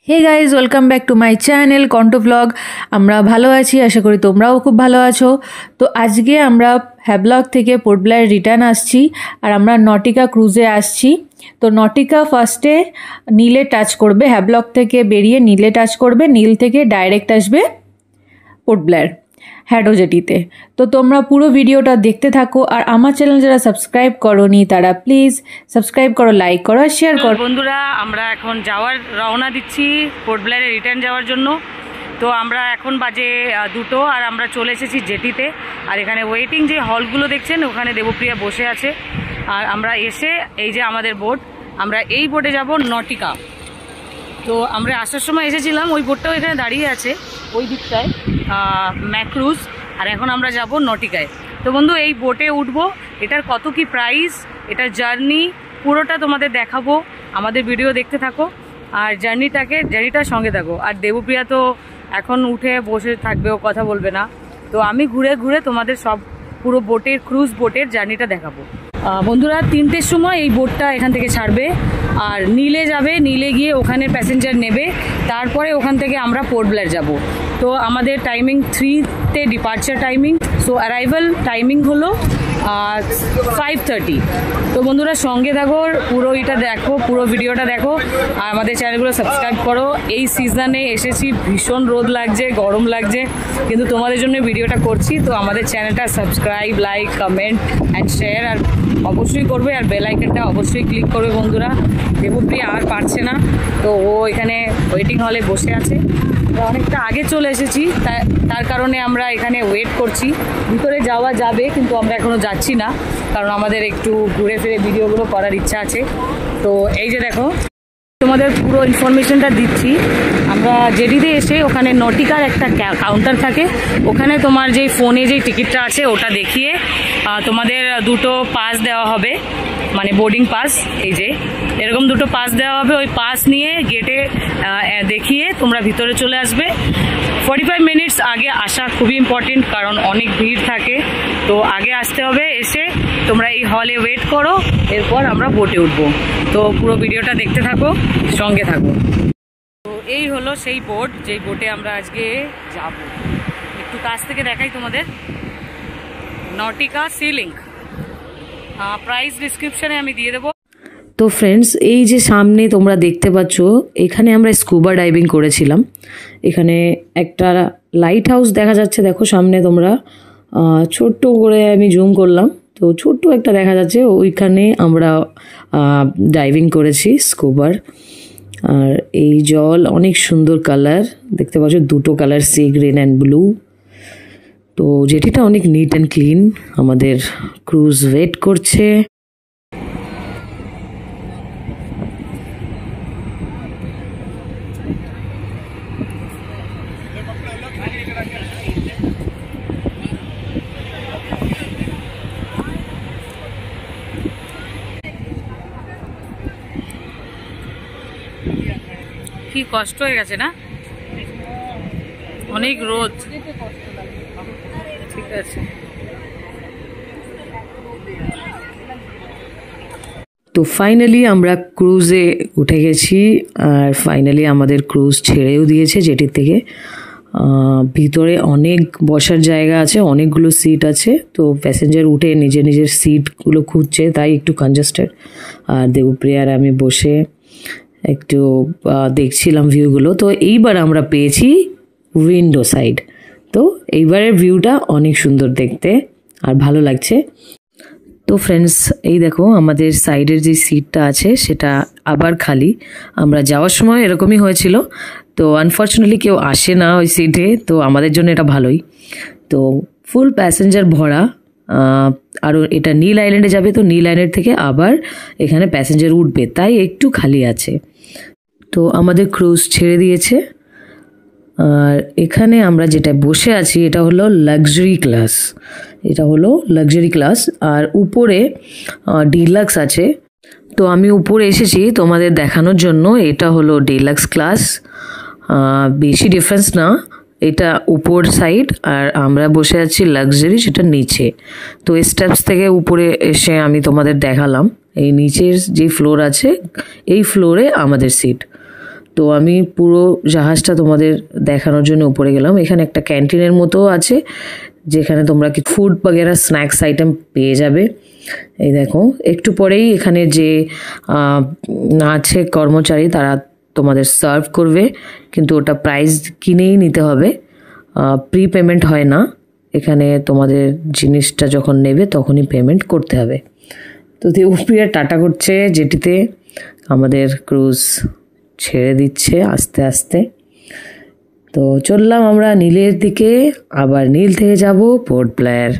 Hey guys, welcome back to my channel কন্টো blog. আমরা ভালো আছি, আশা করি তোমরাও খুব ভালো আছো। তো আজকে আমরা হ্যাভলক থেকে পোর্ট ব্লেয়ার রিটার্ন আসছি, আর আমরা নটিকা ক্রুজে আসছি। তো নটিকা ফার্স্টে নীলে টাচ করবে, হ্যাভলক থেকে বেরিয়ে নীলে টাচ করবে, নীল থেকে ডাইরেক্ট আসবে পোর্ট ব্লেয়ার হ্যাডো জেটিতে। তো তোমরা পুরো ভিডিওটা দেখতে থাকো, আর আমার চ্যানেল যারা সাবস্ক্রাইব করোনি তারা প্লিজ সাবস্ক্রাইব করো, লাইক করো, শেয়ার করো। বন্ধুরা, আমরা এখন রওনা দিচ্ছি পোর্ট ব্লেয়ারে রিটার্ন যাওয়ার জন্য। তো আমরা এখন বাজে 2টো, আর আমরা চলে এসেছি জেটিতে। আর এখানে ওয়েটিং যে হলগুলো দেখছেন, ওখানে দেবপ্রিয়া বসে আছে। আর আমরা এসে এই যে আমাদের বোট, আমরা এই বোটে যাব নটিকা। তো আমরা আসার সময় এসেছিলাম, ওই বোটটাও এখানে দাঁড়িয়ে আছে ওই দিকটায়, ম্যাক্রুজ। আর এখন আমরা যাব নটিকায়। তো বন্ধু, এই বোটে উঠবো, এটার কত কি প্রাইস, এটার জার্নি পুরোটা তোমাদের দেখাবো। আমাদের ভিডিও দেখতে থাকো আর জার্নিটার সঙ্গে থাকো। আর দেবপ্রিয়া তো এখন উঠে বসে থাকবে, ও কথা বলবে না। তো আমি ঘুরে ঘুরে তোমাদের সব পুরো ক্রুজ বোটের জার্নিটা দেখাবো। বন্ধুরা, 3টের সময় এই বোটটা এখান থেকে ছাড়বে আর নীলে যাবে। নীলে গিয়ে ওখানে প্যাসেঞ্জার নেবে, তারপরে ওখান থেকে আমরা পোর্ট ব্লেয়ার যাব। তো আমাদের টাইমিং 3তে departure timing. So arrival timing হলো 5:30। তো বন্ধুরা, সঙ্গে থাকো, পুরো এটা দেখো, পুরো ভিডিওটা দেখো, আর আমাদের চ্যানেলগুলো সাবস্ক্রাইব করো। এই সিজনে এসেছি, ভীষণ রোদ লাগছে, গরম লাগছে, কিন্তু তোমাদের জন্য ভিডিওটা করছি। তো আমাদের চ্যানেলটা subscribe, like, comment and share আর অবশ্যই করবে, আর বেল আইকনটা অবশ্যই ক্লিক করবে। বন্ধুরা, দেবপ্রিয়া আর পারছে না, তো ও এখানে ওয়েটিং হলে বসে আছে। অনেকটা আগে চলে এসেছি, তার কারণে আমরা এখানে ওয়েট করছি। ভিতরে যাওয়া যাবে, কিন্তু আমরা এখনও যাচ্ছি না, কারণ আমাদের একটু ঘুরে ফিরে ভিডিওগুলো করার ইচ্ছা আছে। তো এই যে দেখো, তোমাদের পুরো ইনফরমেশনটা দিচ্ছি। আমরা জেডিতে এসে ওখানে নটিকার একটা কাউন্টার থাকে, ওখানে তোমার যেই ফোনে যেই টিকিটটা আছে ওটা দেখিয়ে তোমাদের 2টো পাস দেওয়া হবে, মানে বোর্ডিং পাস। এই যে এরকম 2টো পাস দেওয়া হবে, ওই পাস নিয়ে গেটে দেখিয়ে তোমরা ভিতরে চলে আসবে। 45 মিনিটস আগে আসা খুবই ইম্পর্টেন্ট, কারণ অনেক ভিড় থাকে। তো আগে আসতে হবে, এসে তোমরা এই হলে ওয়েট করো, এরপর আমরা বোটে উঠবো। তো পুরো ভিডিওটা দেখতে থাকো, সঙ্গে থাকো। তো এই হলো সেই বোট, যেই বোটে আমরা আজকে যাব। একটু কাছ থেকে দেখাই তোমাদের। নটিকা সি লিঙ্ক, প্রাইস ডিসক্রিপশনে আমি দিয়ে দেবো। তো ফ্রেন্ডস, এই যে সামনে তোমরা দেখতে পাচ্ছ, এখানে আমরা স্কুবা ডাইভিং করেছিলাম। এখানে একটা লাইট হাউস দেখা যাচ্ছে, দেখো সামনে তোমরা, ছোট্ট করে আমি জুম করলাম, তো ছোট্ট একটা দেখা যাচ্ছে, ওইখানে আমরা ডাইভিং করেছি স্কুবার। আর এই জল অনেক সুন্দর কালার, দেখতে পাচ্ছ 2টো colour, sea green and blue. তো যেটিটা অনেক নিট অ্যান্ড ক্লিন। আমাদের ক্রুজ ওয়েট করছে। কি কষ্ট হয়ে গেছে না, অনেক রোদ। ঠিক আছে। তো ফাইনালি আমরা ক্রুজে উঠে গেছি, আর ফাইনালি আমাদের ক্রুজ ছেড়েও দিয়েছে জেটির থেকে। ভিতরে অনেক বসার জায়গা আছে, অনেকগুলো সিট আছে। তো প্যাসেঞ্জার উঠে নিজের নিজের সিটগুলো খুঁজছে, তাই একটু কনজেস্টেড। আর দেবপ্রিয়া আর আমি বসে একটু দেখছিলাম ভিউগুলো। তো এইবার আমরা পেয়েছি উইন্ডো সাইড। তো এইবারের ভিউটা অনেক সুন্দর দেখতে আর ভালো লাগছে। তো ফ্রেন্ডস, এই দেখো আমাদের সাইডের যে সিটটা আছে সেটা আবার খালি। আমরা যাওয়ার সময় এরকমই হয়েছিল, তো আনফর্চুনেটলি কেউ আসে না ওই সিটে, তো আমাদের জন্য এটা ভালোই। তো ফুল প্যাসেঞ্জার ভরা। আর এটা নীল আইল্যান্ডে যাবে, তো নীল আইল্যান্ড থেকে আবার এখানে প্যাসেঞ্জার উঠবে, তাই একটু খালি আছে। তো আমাদের ক্রুজ ছেড়ে দিয়েছে, আর এখানে আমরা যেটা বসে আছি এটা হলো লাক্সারি ক্লাস। এটা হলো লাক্সারি ক্লাস, আর উপরে ডিলাক্স আছে। তো আমি উপরে এসেছি তোমাদের দেখানোর জন্য। এটা হলো ডিলাক্স ক্লাস, বেশি ডিফারেন্স না, এটা উপর সাইড, আর আমরা বসে আছি লাক্সারি, সেটা নিচে। তো স্টেপস থেকে উপরে এসে আমি তোমাদের দেখালাম। এই নিচের যে ফ্লোর আছে, এই ফ্লোরে আমাদের সিট। তো আমি পুরো জাহাজটা তোমাদের দেখানোর জন্য উপরে গেলাম। এখানে একটা ক্যান্টিনের মতো আছে যেখানে তোমরা কি ফুড বাগেরা স্ন্যাক্স আইটেম পেয়ে যাবে। এই দেখো একটু পরেই এখানে যে আছে কর্মচারী তারা তোমাদের সার্ভ করবে, কিন্তু ওটা প্রাইস কিনেই নিতে হবে, প্রি পেমেন্ট হয় না এখানে। তোমাদের জিনিসটা যখন নেবে তখনই পেমেন্ট করতে হবে। তো দেবপ্রিয়া টাটা করছে যেটিতে, আমাদের ক্রুজ ছেড়ে দিচ্ছে আস্তে আস্তে। তো চললাম আমরা নীলের দিকে, আবার নীল থেকে যাব পোর্ট ব্লেয়ার।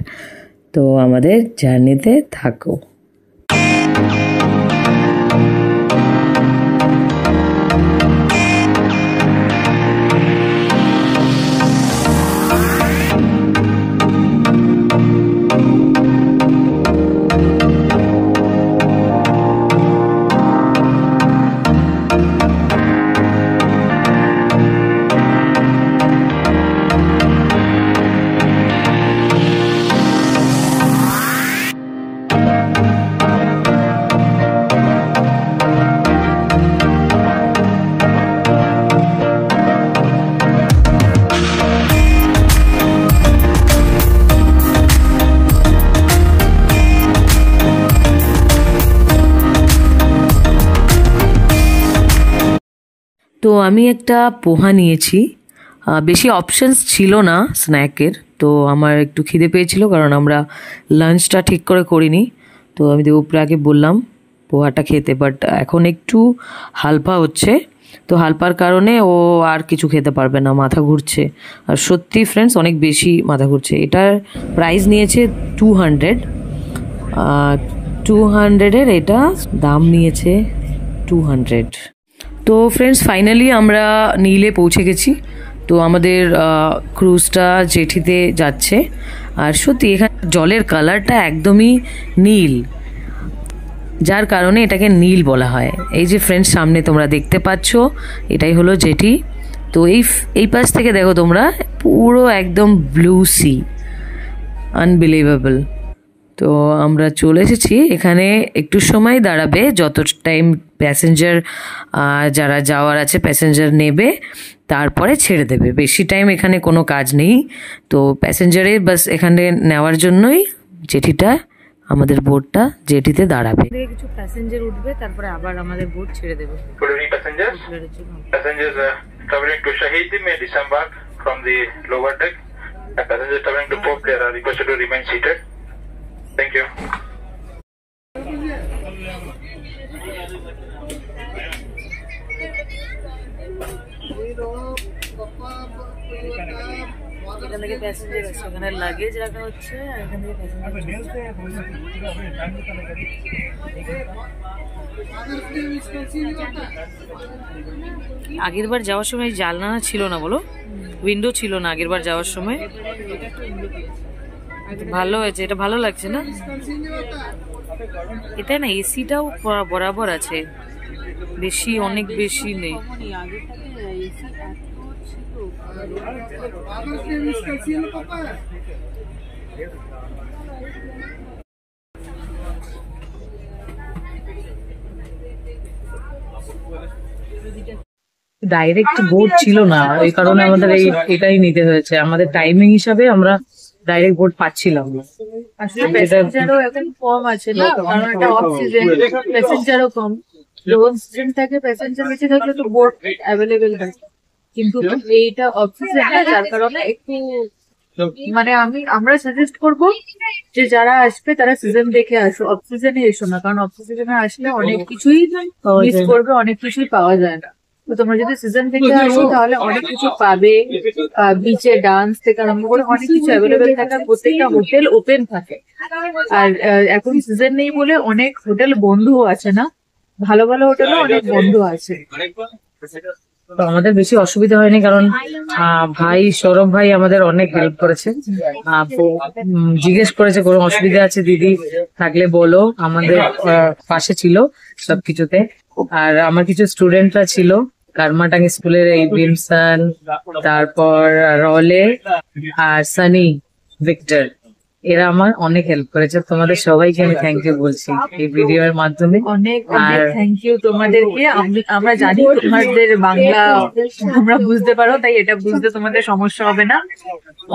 তো আমাদের জার্নিতে থাকো। তো আমি একটা পোহা নিয়েছি, বেশি অপশানস ছিল না স্ন্যাকের। তো আমার একটু খিদে পেয়েছিল কারণ আমরা লাঞ্চটা ঠিক করে করিনি। তো আমি দেবপ্রিয়াকে বললাম পোহাটা খেতে, বাট এখন একটু হালপা হচ্ছে। তো হালপার কারণে ও আর কিছু খেতে পারবে না, মাথা ঘুরছে। আর সত্যি ফ্রেন্ডস অনেক বেশি মাথা ঘুরছে। এটার প্রাইস নিয়েছে 200, 200-এর এটা দাম নিয়েছে 200। তো ফ্রেন্ডস ফাইনালি আমরা নীলে পৌঁছে গেছি। তো আমাদের ক্রুজটা জেঠিতে যাচ্ছে। আর সত্যি এখানে জলের কালারটা একদমই নীল, যার কারণে এটাকে নীল বলা হয়। এই যে ফ্রেন্ডস সামনে তোমরা দেখতে পাচ্ছ এটাই হলো জেটি। তো এই পাশ থেকে দেখো তোমরা পুরো একদম ব্লু সি, আনবিলিভেবল। তো আমরা চলে এসেছি এখানে। একটু সময় দাঁড়াবে, যত টাইম প্যাসেঞ্জার যারা যাওয়ার আছে প্যাসেঞ্জার নেবে, তারপরে ছেড়ে দেবে। বেশি টাইম এখানে কোনো কাজ নেই। তো প্যাসেঞ্জারে বাস এখানে নেওয়ার জন্যই জেটিটা, আমাদের বোটটা জেটিতে দাঁড়াবে। কিছু প্যাসেঞ্জার উঠবে, তারপরে আবার আমাদের বোট ছেড়ে দেবে। Passengers traveling to Shahid may disembark from the lower deck. Passengers traveling to Port Blair are requested to remain seated. Thank you. এখান থেকে প্যাসেঞ্জার আছে, এখানে লাগেজ রাখা হচ্ছে, আর এখান থেকে আগের বার যাওয়ার সময় জানলা ছিল না, বলো উইন্ডো ছিল না আগের বার যাওয়ার সময়। ভালো হয়েছে, এটা ভালো লাগছে না? এটা না এসিটাও বরাবর আছে, বেশি অনেক বেশি নেই। ডাইরেক্ট বোট ছিল না, এই কারণে আমাদের এটাই নিতে হয়েছে। আমাদের টাইমিং হিসাবে আমরা ডাইরেক্ট বোট পাচ্ছিলাম না। আসলে প্যাসেঞ্জারও এখন কম আছে না, কারণ এটা অফ সিজন, প্যাসেঞ্জারও কম। যখন সিজন থাকে প্যাসেঞ্জার বেশি থাকলে তো বোট অ্যাভেলেবেল থাকে, কিন্তু এইটা অফ সিজন না, যার কারণে একটু মানে আমরা সাজেস্ট করব যে যারা আসবে তারা সিজন দেখে আসো, অফ সিজনে এসো না, কারণ অফ সিজনে আসলে অনেক কিছুই মিস করবে, অনেক কিছুই পাওয়া যায় না। তো তোমরা যদি সিজন থেকে আসো তাহলে অনেক কিছু পাবে, বিচে ডান্স থেকে আরম্ভ করে অনেক কিছু অ্যাভেলেবেল থাকে, প্রত্যেকটা হোটেল ওপেন থাকে। আর এখন সিজন নেই বলে অনেক হোটেল বন্ধও আছে না, ভালো ভালো হোটেলও অনেক বন্ধ আছে। তো আমাদের বেশি অসুবিধা হয়নি, কারণ ভাই সৌরভ ভাই আমাদের অনেক হেল্প করেছে। জিজ্ঞেস করেছে কোনো অসুবিধা আছে দিদি থাকলে বলো, আমাদের পাশে ছিল সবকিছুতে। আর আমার কিছু স্টুডেন্টরা ছিল কারমাটাঙ্গি স্কুলের, এই বিমসান, তারপর রলে আর সানি, ভিক্টর, এরা আমার অনেক হেল্প করেছে, তোমাদের সবাইকে আমি থ্যাংক ইউ বলছি এই ভিডিওর মাধ্যমে। অনেক অনেক থ্যাংক ইউ তোমাদেরকে। আমরা জানি তোমাদের বাংলা তোমরা বুঝতে পারো, তাই এটা বুঝতে তোমাদের সমস্যা হবে না।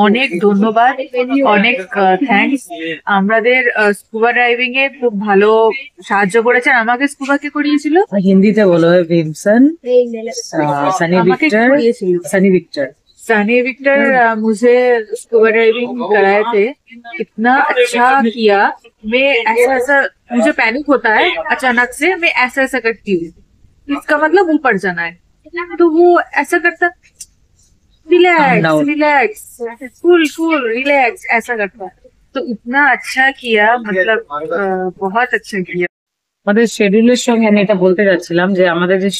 অনেক ধন্যবাদ, অনেক থ্যাঙ্কস। আমাদের স্কুবা ড্রাইভিং এ খুব ভালো সাহায্য করেছেন। আমাকে স্কুবা কে করিয়েছিল? হিন্দিতে বলো ভিমসন सनी আমাকে विक्टर করিয়েছিল सनी विक्टर सनी विक्टर। मुझे स्कूबा ड्राइविंग कराए थे, इतना अच्छा किया। मैं ऐसा ऐसा, मुझे पैनिक होता है अचानक से, मैं ऐसा ऐसा करती हूँ, इसका मतलब ऊपर जाना है, तो वो ऐसा करता relax relax cool cool relax ऐसा करता है। तो इतना अच्छा किया, मतलब बहुत अच्छा किया। আমাদের শিডিউলের সঙ্গে আমি এটা বলতে যাচ্ছিলাম যে আমাদের যে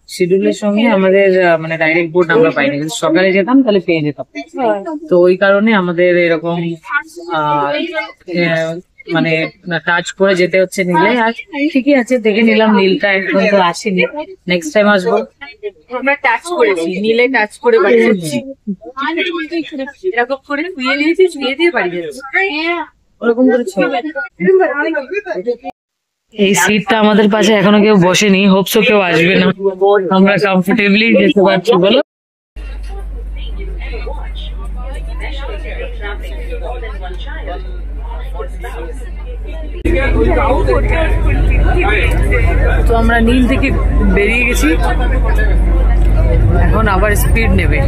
শিডিউলের সঙ্গে আমাদের মানে ডাইরেক্ট বোর্ড আমরা পাইনি, কিন্তু সকালে যেতাম তাহলে পেয়ে যেতাম। তো ওই কারণে আমাদের এরকম মানে টাচ করে যেতে হচ্ছে নীলে। আর ঠিকই আছে, দেখে নিলাম নীলটা এখন তো আসেনি, নেক্সট টাইম আসবো। আমরা টাচ করেছি, নীলে টাচ করে বাড়ি যাচ্ছি, এরকম করে শুয়ে দিয়েছি, শুয়ে দিয়ে বাড়ি যাচ্ছি, ওরকম করে ছিল। এই সিটটা আমাদের পাশে এখনো কেউ বসেনি, হোপসো কেউ আসবে না, আমরা কমফোর্টেবলি যেতে পারছি। বলো তো আমরা নীল থেকে বেরিয়ে গেছি, এখন আবার স্পিড নেবে।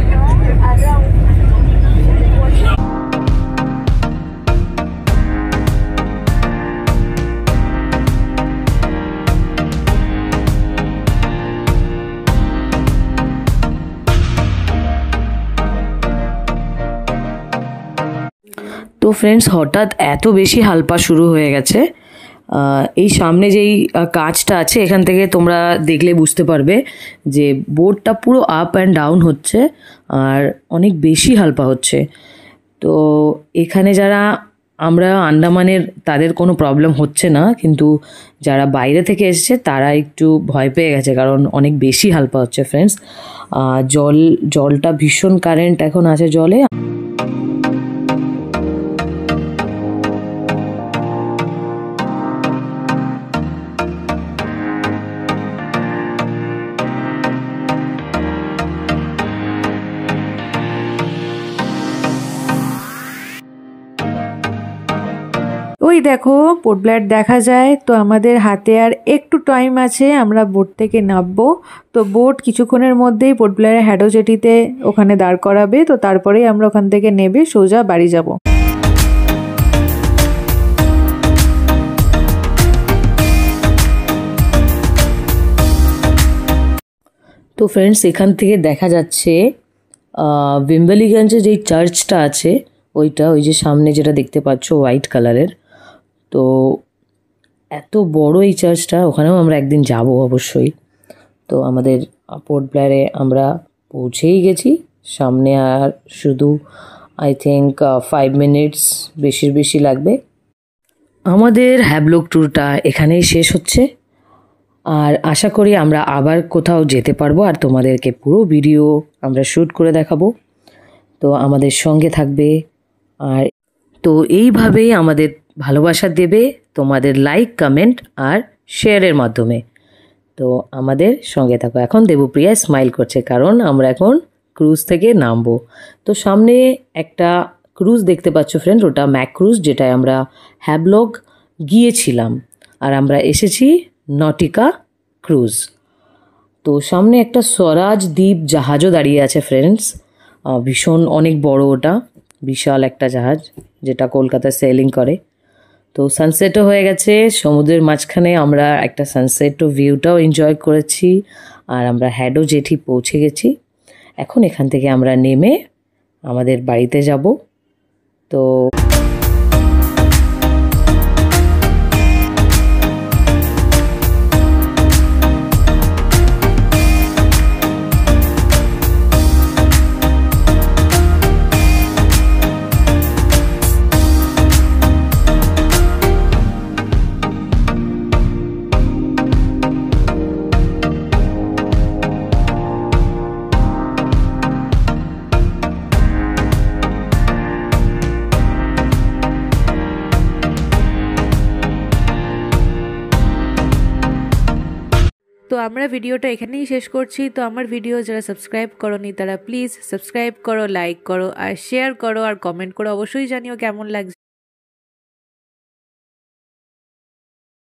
তো ফ্রেন্ডস, হঠাৎ এত বেশি হালপা শুরু হয়ে গেছে। এই সামনে যেই কাজটা আছে এখান থেকে তোমরা দেখলে বুঝতে পারবে যে বোর্ডটা পুরো আপ অ্যান্ড ডাউন হচ্ছে আর অনেক বেশি হালপা হচ্ছে। তো এখানে যারা আমরা আন্দামানের তাদের কোনো প্রবলেম হচ্ছে না, কিন্তু যারা বাইরে থেকে এসেছে তারা একটু ভয় পেয়ে গেছে, কারণ অনেক বেশি হালপা হচ্ছে ফ্রেন্ডস। জলটা ভীষণ কারেন্ট এখন আছে জলে। ওই দেখো পোর্ট ব্লেয়ার দেখা যায়। তো আমাদের হাতে আর একটু টাইম আছে, আমরা বোট থেকে নামবো। তো বোট কিছুক্ষণের মধ্যেই পোর্ট ব্লেয়ারের হ্যাডো জেটিতে ওখানে দাঁড় করাবে, তো তারপরেই আমরা ওখান থেকে নেবে সোজা বাড়ি যাব। তো ফ্রেন্ডস, এখান থেকে দেখা যাচ্ছে ভিম্বলিগঞ্জে যেই চার্চটা আছে ওইটা, ওই যে সামনে যেটা দেখতে পাচ্ছ হোয়াইট কালারের। তো এত বড় এই চার্চটা, ওখানেও আমরা একদিন যাব অবশ্যই। তো আমাদের পোর্ট ব্লেয়ারে আমরা পৌঁছেই গেছি, সামনে আর শুধু আই থিঙ্ক 5 মিনিটস বেশি লাগবে। আমাদের হ্যাবলক ট্যুরটা এখানেই শেষ হচ্ছে, আর আশা করি আমরা আবার কোথাও যেতে পারবো আর তোমাদেরকে পুরো ভিডিও আমরা শ্যুট করে দেখাবো। তো আমাদের সঙ্গে থাকবে, আর তো এইভাবেই আমাদের ভালোবাসা দেবে তোমাদের লাইক, কমেন্ট আর শেয়ারের মাধ্যমে। তো আমাদের সঙ্গে থাকো। এখন দেবপ্রিয়া স্মাইল করছে কারণ আমরা এখন ক্রুজ থেকে নামবো। তো সামনে একটা ক্রুজ দেখতে পাচ্ছ ফ্রেন্ড, ওটা ম্যাক ক্রুজ, যেটায় আমরা হ্যাবলক গিয়েছিলাম, আর আমরা এসেছি নটিকা ক্রুজ। তো সামনে একটা স্বরাজ দ্বীপ জাহাজও দাঁড়িয়ে আছে ফ্রেন্ডস, ভীষণ অনেক বড়, ওটা বিশাল একটা জাহাজ যেটা কলকাতায় সেলিং করে। তো সানসেটও হয়ে গেছে সমুদ্রের মাঝখানে, আমরা একটা সানসেট ভিউটাও এনজয় করেছি, আর আমরা হ্যাডো জেটি পৌঁছে গেছি। এখন এখান থেকে আমরা নেমে আমাদের বাড়িতে যাব। তো আমরা ভিডিওটা এখানেই শেষ করছি। তো আমার ভিডিও যারা সাবস্ক্রাইব করোনি তারা প্লিজ সাবস্ক্রাইব করো, লাইক করো আর শেয়ার করো আর কমেন্ট করে অবশ্যই জানিও কেমন লাগছে।